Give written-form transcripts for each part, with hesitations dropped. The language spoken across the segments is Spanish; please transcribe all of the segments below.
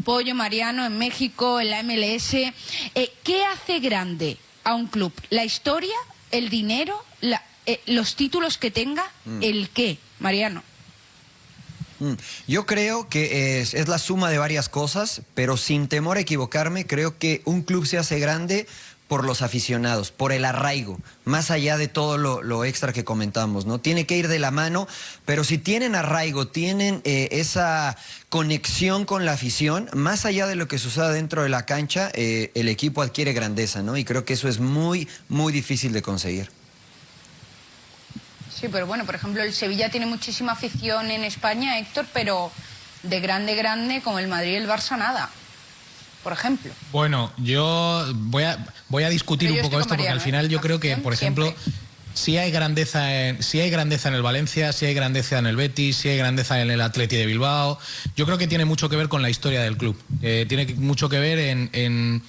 Pollo, Mariano, en México, en la MLS. ¿Qué hace grande a un club? ¿La historia, el dinero, los títulos que tenga? ¿El qué, Mariano? Yo creo que es la suma de varias cosas, pero sin temor a equivocarme, creo que un club se hace grande por los aficionados, por el arraigo, más allá de todo lo extra que comentamos, ¿no? Tiene que ir de la mano, pero si tienen arraigo, tienen esa conexión con la afición, más allá de lo que suceda dentro de la cancha, el equipo adquiere grandeza, ¿no? Y creo que eso es muy, muy difícil de conseguir. Sí, pero bueno, por ejemplo, el Sevilla tiene muchísima afición en España, Héctor, pero de grande, como el Madrid y el Barça, nada. Por ejemplo. Bueno, yo voy a discutir un poco esto, porque al final yo creo que, por ejemplo, si hay grandeza en el Valencia, si hay grandeza en el Betis, si hay grandeza en el Atleti de Bilbao, yo creo que tiene mucho que ver con la historia del club. Tiene mucho que ver en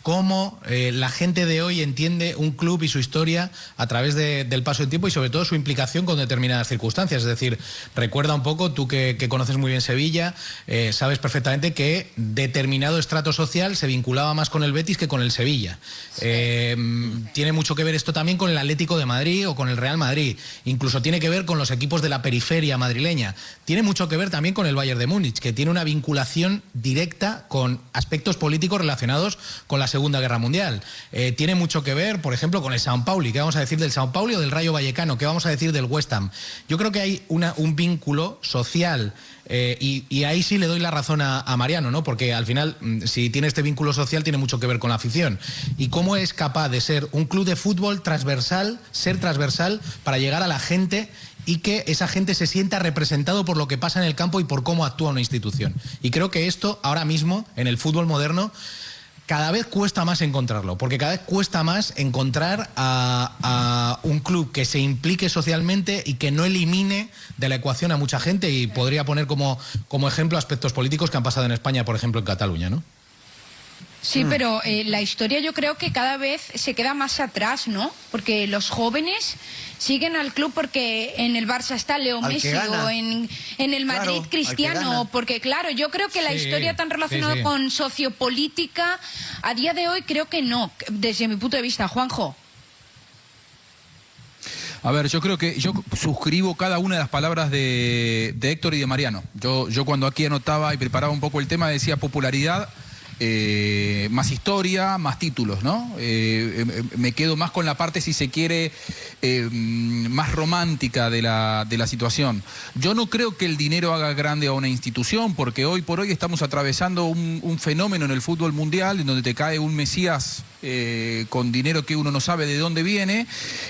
cómo la gente de hoy entiende un club y su historia a través del paso del tiempo y sobre todo su implicación con determinadas circunstancias. Es decir, recuerda un poco, tú que conoces muy bien Sevilla, sabes perfectamente que determinado estrato social se vinculaba más con el Betis que con el Sevilla. Tiene mucho que ver esto también con el Atlético de Madrid o con el Real Madrid. Incluso tiene que ver con los equipos de la periferia madrileña. Tiene mucho que ver también con el Bayern de Múnich, que tiene una vinculación directa con aspectos políticos relacionados con la Segunda Guerra Mundial. Tiene mucho que ver, por ejemplo, con el São Paulo. ¿Qué vamos a decir del São Paulo o del Rayo Vallecano? ¿Qué vamos a decir del West Ham? Yo creo que hay un vínculo social y ahí sí le doy la razón a Mariano, ¿no? Porque al final, si tiene este vínculo social, tiene mucho que ver con la afición. ¿Y cómo es capaz de ser un club de fútbol transversal, ser transversal para llegar a la gente y que esa gente se sienta representado por lo que pasa en el campo y por cómo actúa una institución? Y creo que esto, ahora mismo, en el fútbol moderno, cada vez cuesta más encontrarlo, porque cada vez cuesta más encontrar a un club que se implique socialmente y que no elimine de la ecuación a mucha gente, y podría poner como ejemplo aspectos políticos que han pasado en España, por ejemplo en Cataluña, ¿no? Sí, pero la historia yo creo que cada vez se queda más atrás, ¿no? Porque los jóvenes siguen al club porque en el Barça está Leo Messi o en el Madrid Cristiano, porque claro, yo creo que la historia tan relacionada con sociopolítica a día de hoy creo que no, desde mi punto de vista. Juanjo. A ver, yo creo que yo suscribo cada una de las palabras de Héctor y de Mariano. Yo cuando aquí anotaba y preparaba un poco el tema decía popularidad, más historia, más títulos, ¿no? Me quedo más con la parte, si se quiere, más romántica de la situación. Yo no creo que el dinero haga grande a una institución, porque hoy por hoy estamos atravesando un fenómeno en el fútbol mundial en donde te cae un Mesías con dinero que uno no sabe de dónde viene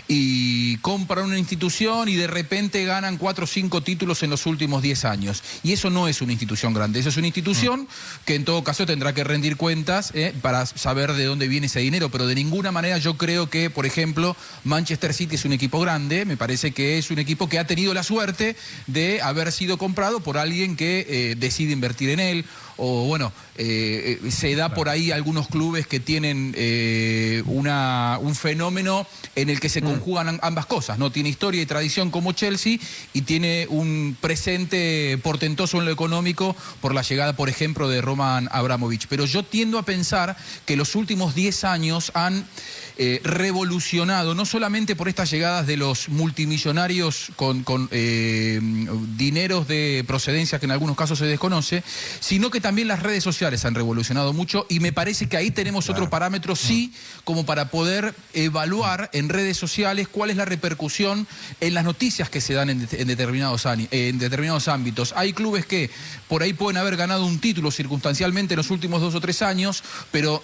y compran una institución y de repente ganan 4 o 5 títulos en los últimos 10 años. Y eso no es una institución grande, eso es una institución que en todo caso tendrá que rendir cuentas para saber de dónde viene ese dinero, pero de ninguna manera yo creo que, por ejemplo, Manchester City es un equipo grande. Me parece que es un equipo que ha tenido la suerte de haber sido comprado por alguien que decide invertir en él, o bueno, se da por ahí algunos clubes que tienen un fenómeno en el que se conjugan ambas cosas, ¿no? Tiene historia y tradición como Chelsea y tiene un presente portentoso en lo económico por la llegada, por ejemplo, de Roman Abramovich. Pero yo tiendo a pensar que los últimos 10 años han revolucionado, no solamente por estas llegadas de los multimillonarios con dineros de procedencia que en algunos casos se desconoce, sino que también las redes sociales han revolucionado mucho, y me parece que ahí tenemos otro parámetro, sí, como para poder evaluar en redes sociales cuál es la repercusión en las noticias que se dan en determinados ámbitos. Hay clubes que por ahí pueden haber ganado un título circunstancialmente en los últimos 2 o 3 años, pero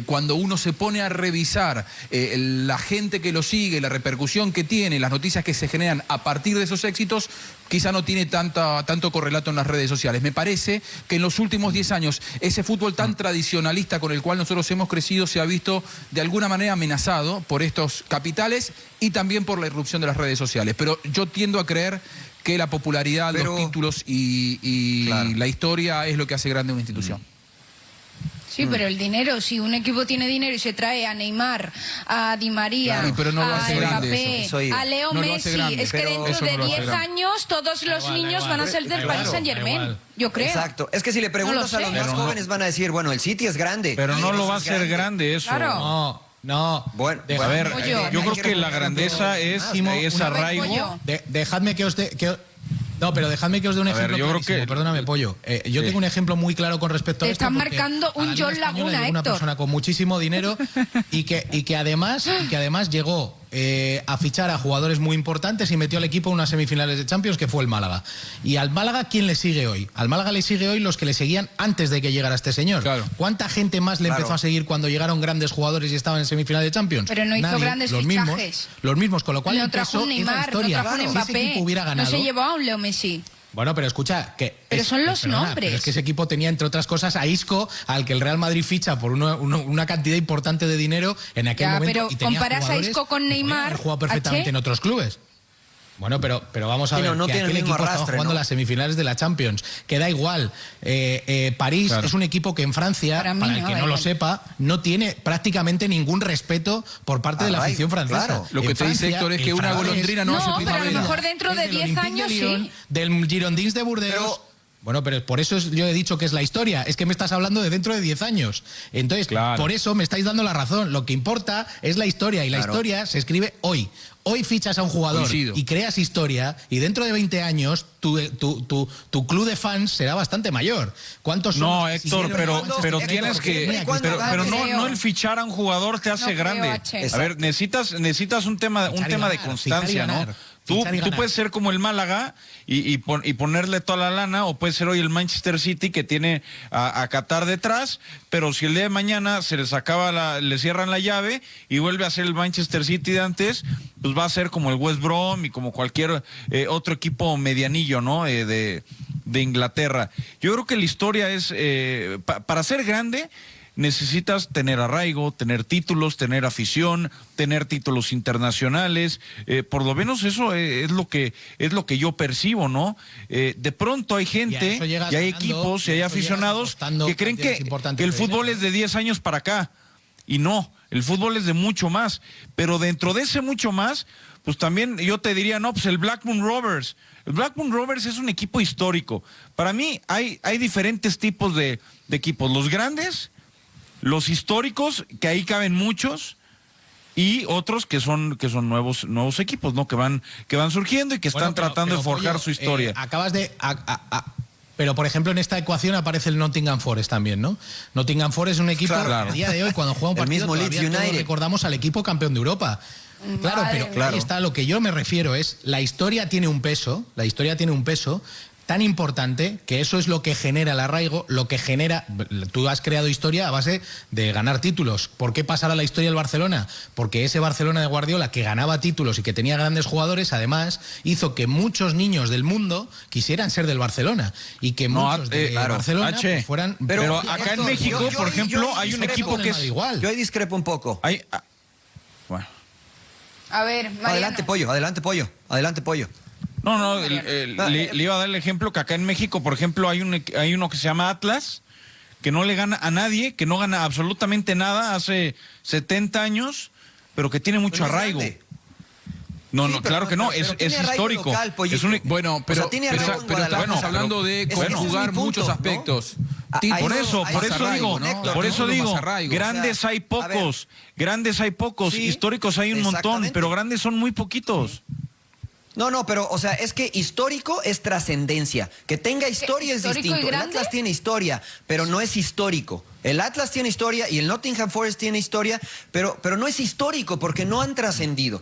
cuando uno se pone a revisar la gente que lo sigue, la repercusión que tiene, las noticias que se generan a partir de esos éxitos, quizá no tiene tanto correlato en las redes sociales. Me parece que en los últimos 10 años ese fútbol tan tradicionalista con el cual nosotros hemos crecido se ha visto de alguna manera amenazado por estos capitales y también por la irrupción de las redes sociales. Pero yo tiendo a creer que la popularidad, los títulos y la historia es lo que hace grande una institución. Sí, pero el dinero, si un equipo tiene dinero y se trae a Neymar, a Di María, Claro, pero no lo a hace grande Mbappé, eso iba. a Leo No lo hace Messi, grande, es que pero dentro eso de no lo hace 10 grande. años todos los niños van a ser del Paris Saint-Germain, yo creo. Exacto. Es que si le preguntas No a lo los sé. más Pero no. jóvenes van a decir, bueno, el City es grande. Pero no Tigres lo va a es hacer grande eso. Claro. No. Bueno, A ver, Pollo. yo creo que la grandeza es arraigo. Pollo. Dejadme que os dé... No, pero dejadme que os dé un A ver, ejemplo yo creo clarísimo. que- Perdóname, Pollo. Yo Sí. tengo un ejemplo muy claro con respecto a Te esto. están porque marcando un a la Liga John Española Laguna, llegó una Héctor. persona con muchísimo dinero y que además llegó a fichar a jugadores muy importantes y metió al equipo en unas semifinales de Champions, que fue el Málaga. Y al Málaga, ¿quién le sigue hoy? Al Málaga le sigue hoy los que le seguían antes de que llegara este señor. Claro. ¿Cuánta gente más le Claro. empezó a seguir cuando llegaron grandes jugadores y estaban en semifinales de Champions? Pero no hizo Nadie. grandes los fichajes. los mismos, con lo cual No el trajo peso un es la Neymar, no historia. trajo un Si ese Mbappé, equipo hubiera no ganado, se llevó a un Leo Messi. bueno, pero escucha, Pero son los nombres. pero es que ese equipo tenía, entre otras cosas, a Isco, al que el Real Madrid ficha por una cantidad importante de dinero en aquel Ya, momento. pero y tenía comparas a jugadores Isco con que podían Neymar, haber jugado perfectamente H. en otros clubes. Bueno, pero vamos a Sí, ver, no que tiene el aquel mismo equipo estaba arrastre, jugando ¿no? las semifinales de la Champions, que da igual. París Claro. es un equipo que en Francia, Para para, mí el no, que da no lo igual. sepa, no tiene prácticamente ningún respeto por parte de la Arraigo, afición francesa. claro. Lo que En te dice Héctor es que el una francés- golondrina no No, hace pero a lo primavera. mejor dentro es de del 10 Olympique años de Lyon, sí. del Girondins de Burdeos. Pero- Bueno, pero por eso yo he dicho que es la historia. Es que me estás hablando de dentro de 10 años. Entonces, Claro. por eso me estáis dando la razón. Lo que importa es la historia y la Claro. historia se escribe hoy. Hoy fichas a un jugador Coincido. y creas historia y dentro de 20 años tu club de fans será bastante mayor. ¿Cuántos No, son? Héctor, Si pero, quiero- pero Héctor, tienes que... ¿y cuándo Pero, ganas? no el fichar a un jugador te hace No creo, grande. H. A ver, necesitas un tema Fichar y de ganar, constancia, fichar y ¿no? ganar, Tú fichar y ganar. puedes ser como el Málaga y ponerle toda la lana, o puede ser hoy el Manchester City que tiene a Qatar detrás, pero si el día de mañana se les acaba le cierran la llave y vuelve a ser el Manchester City de antes, pues va a ser como el West Brom y como cualquier otro equipo medianillo, ¿no? De Inglaterra. Yo creo que la historia es, para ser grande, necesitas tener arraigo, tener títulos, tener afición, tener títulos internacionales. Por lo menos eso es lo que yo percibo, ¿no? De pronto hay Y a gente, eso llegas y hay ganando, equipos, y hay y a eso llegas aficionados apostando que creen cantidades que importantes el de fútbol dinero, es de 10 años para acá. Y no, el fútbol es de mucho más. Pero dentro de ese mucho más, pues también yo te diría, no, pues el Blackburn Rovers. El Blackburn Rovers es un equipo histórico. Para mí hay diferentes tipos de equipos. Los grandes, los históricos, que ahí caben muchos, y otros que son nuevos equipos, ¿no? Que van surgiendo y que están Bueno, pero- tratando pero, de forjar Pollo, su historia. Acabas de... Pero, por ejemplo, en esta ecuación aparece el Nottingham Forest también, ¿no? Nottingham Forest es un equipo Claro. que a día de hoy, cuando juega un El partido, mismo Leeds todavía todos United. recordamos al equipo campeón de Europa. Claro, Madre pero mía. Claro. ahí está, lo que yo me refiero es, la historia tiene un peso tan importante que eso es lo que genera el arraigo, lo que genera... Tú has creado historia a base de ganar títulos. ¿Por qué pasará la historia del Barcelona? Porque ese Barcelona de Guardiola, que ganaba títulos y que tenía grandes jugadores, además hizo que muchos niños del mundo quisieran ser del Barcelona y que No, muchos de claro, Barcelona H, pues, fueran... pero acá en México, por ejemplo, yo hay un discrepo equipo con que el es... Madrid igual. Yo ahí discrepo un poco. Bueno. A ver, Mariano. Adelante, Pollo, adelante, Pollo. Adelante, Pollo. No, le iba a dar el ejemplo que acá en México, por ejemplo, hay uno que se llama Atlas, que no le gana a nadie, que no gana absolutamente nada hace 70 años, pero que tiene mucho Pero no es arraigo. grande. No, Sí, no, pero claro que no, pero es tiene arraigo histórico. local, Pollito. Es un- Bueno, pero, O sea, tiene pero, arraigo en pero estamos Guadalajara, hablando de ese es mi conjugar punto, muchos ¿no? aspectos. A- Títulos, Por ahí eso, más por eso arraigo, digo, Héctor, por eso Títulos, digo, más arraigo. grandes O sea, hay a ver. pocos, grandes hay pocos, Sí, históricos hay un montón, exactamente. pero grandes son muy poquitos. No, pero, o sea, es que histórico es trascendencia. Que tenga historia es ¿Histórico y distinto. El grande? Atlas tiene historia, pero no es histórico. El Atlas tiene historia y el Nottingham Forest tiene historia, pero no es histórico porque no han trascendido.